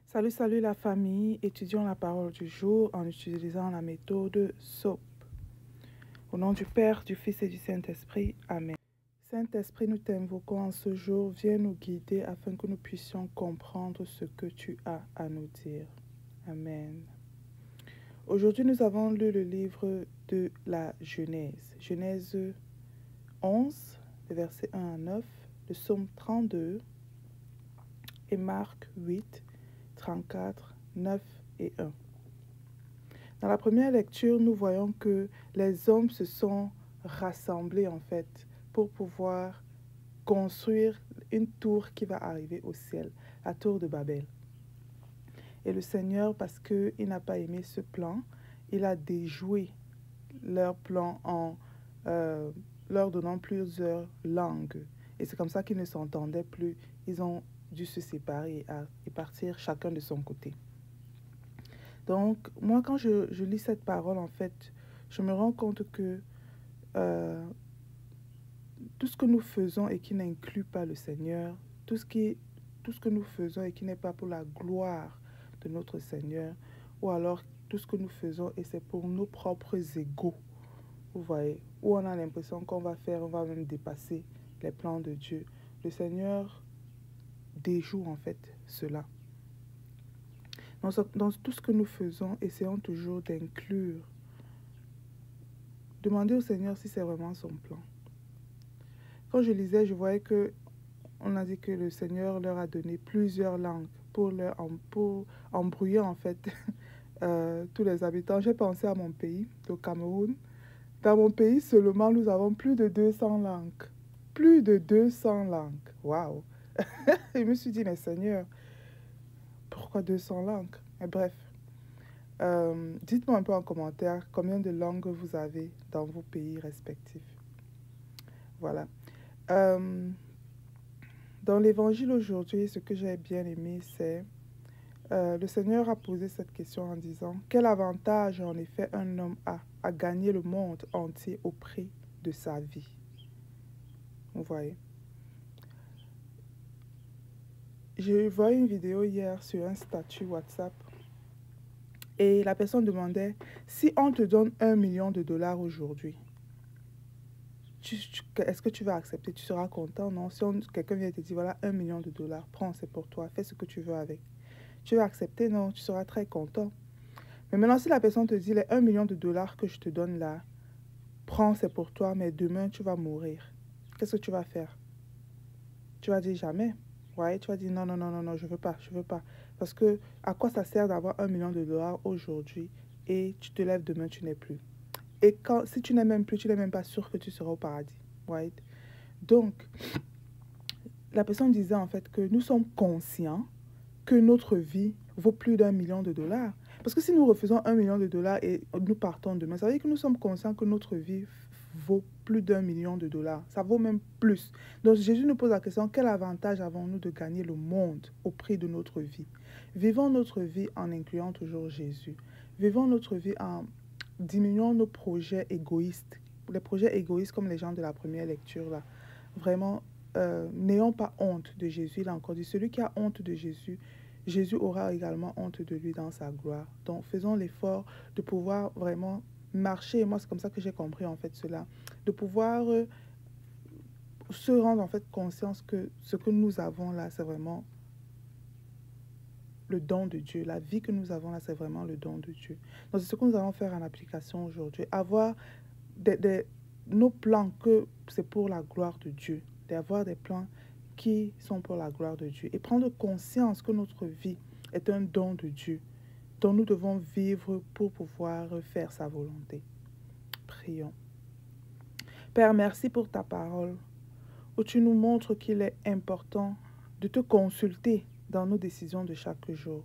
Salut, salut la famille. Étudions la parole du jour en utilisant la méthode SOAP. Au nom du Père, du Fils et du Saint-Esprit. Amen. Saint-Esprit, nous t'invoquons en ce jour. Viens nous guider afin que nous puissions comprendre ce que tu as à nous dire. Amen. Aujourd'hui, nous avons lu le livre de la Genèse. Genèse 11, les versets 1 à 9, le psaume 32 et Marc 8, 34, 9 et 1. Dans la première lecture, nous voyons que les hommes se sont rassemblés en fait pour pouvoir construire une tour qui va arriver au ciel, la tour de Babel. Et le Seigneur, parce qu'il n'a pas aimé ce plan, il a déjoué leur plan en leur donnant plusieurs langues. Et c'est comme ça qu'ils ne s'entendaient plus. Ils ont dû se séparer et partir chacun de son côté. Donc, moi, quand je lis cette parole, en fait, je me rends compte que euh, tout ce que nous faisons et qui n'inclut pas le Seigneur, tout ce que nous faisons et qui n'est pas pour la gloire de notre Seigneur, ou alors tout ce que nous faisons et c'est pour nos propres égaux, vous voyez, où on a l'impression qu'on va faire, on va même dépasser les plans de Dieu. Le Seigneur déjoue en fait cela. Dans tout ce que nous faisons, essayons toujours d'inclure. Demandez au Seigneur si c'est vraiment son plan. Quand je lisais, je voyais que on a dit que le Seigneur leur a donné plusieurs langues pour embrouiller en fait tous les habitants. J'ai pensé à mon pays, le Cameroun. Dans mon pays seulement, nous avons plus de 200 langues. Plus de 200 langues. Waouh! Je me suis dit, mais Seigneur, pourquoi 200 langues? Mais bref, dites-moi un peu en commentaire combien de langues vous avez dans vos pays respectifs. Voilà. Dans l'évangile aujourd'hui, ce que j'ai bien aimé, c'est le Seigneur a posé cette question en disant, quel avantage en effet un homme a à gagner le monde entier au prix de sa vie? Vous voyez? Je voyais une vidéo hier sur un statut WhatsApp et la personne demandait, si on te donne 1 million de dollars aujourd'hui, est-ce que tu vas accepter? Tu seras content? Non? Si quelqu'un vient te dire, voilà 1 million de dollars, prends, c'est pour toi, fais ce que tu veux avec. Tu vas accepter? Non? Tu seras très content. Mais maintenant, si la personne te dit, les 1 million de dollars que je te donne là, prends, c'est pour toi, mais demain, tu vas mourir. Qu'est-ce que tu vas faire? Tu vas dire jamais. Ouais, tu vas dire non, non, non, non, non, je veux pas, je veux pas. Parce que à quoi ça sert d'avoir 1 million de dollars aujourd'hui et tu te lèves demain, tu n'es plus. Et si tu n'es même plus, tu n'es même pas sûr que tu seras au paradis. Right? Donc, la personne disait en fait que nous sommes conscients que notre vie vaut plus d'1 million de dollars. Parce que si nous refusons 1 million de dollars et nous partons demain, ça veut dire que nous sommes conscients que notre vie vaut plus d'1 million de dollars. Ça vaut même plus. Donc Jésus nous pose la question, quel avantage avons-nous de gagner le monde au prix de notre vie? Vivons notre vie en incluant toujours Jésus. Vivons notre vie en diminuant nos projets égoïstes. Les projets égoïstes comme les gens de la première lecture là. Vraiment, n'ayons pas honte de Jésus. Il a encore dit, celui qui a honte de Jésus, Jésus aura également honte de lui dans sa gloire. Donc, faisons l'effort de pouvoir vraiment marcher. Et moi, c'est comme ça que j'ai compris en fait cela. De pouvoir se rendre en fait conscience que ce que nous avons là, c'est vraiment le don de Dieu. La vie que nous avons là, c'est vraiment le don de Dieu. Donc, c'est ce que nous allons faire en application aujourd'hui. Avoir nos plans que c'est pour la gloire de Dieu. D'avoir des plans qui sont pour la gloire de Dieu. Et prendre conscience que notre vie est un don de Dieu, dont nous devons vivre pour pouvoir faire sa volonté. Prions. Père, merci pour ta parole, où tu nous montres qu'il est important de te consulter dans nos décisions de chaque jour.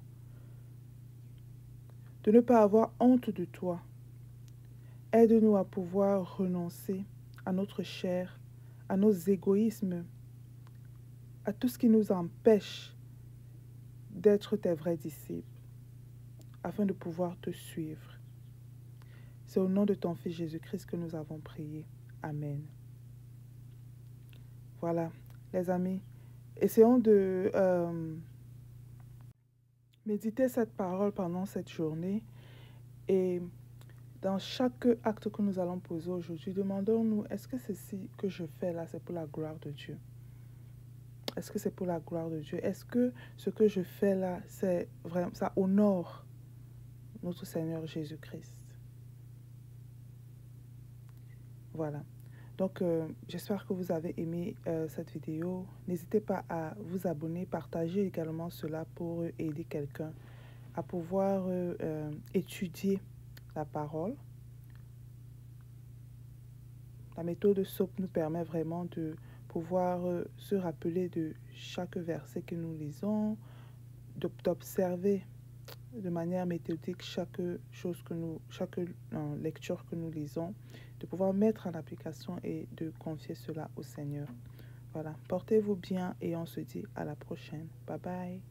De ne pas avoir honte de toi. Aide-nous à pouvoir renoncer à notre chair, à nos égoïsmes, à tout ce qui nous empêche d'être tes vrais disciples, afin de pouvoir te suivre. C'est au nom de ton Fils Jésus-Christ que nous avons prié. Amen. Voilà, les amis, essayons Méditez cette parole pendant cette journée et dans chaque acte que nous allons poser aujourd'hui, demandons-nous, est-ce que ceci que je fais là, c'est pour la gloire de Dieu? Est-ce que c'est pour la gloire de Dieu? Est-ce que ce que je fais là, c'est vraiment, ça honore notre Seigneur Jésus-Christ? Voilà. Donc, j'espère que vous avez aimé cette vidéo. N'hésitez pas à vous abonner, partager également cela pour aider quelqu'un à pouvoir étudier la parole. La méthode SOAP nous permet vraiment de pouvoir se rappeler de chaque verset que nous lisons, d'observer de manière méthodique chaque lecture que nous lisons, de pouvoir mettre en application et de confier cela au Seigneur. Voilà, portez-vous bien et on se dit à la prochaine. Bye bye.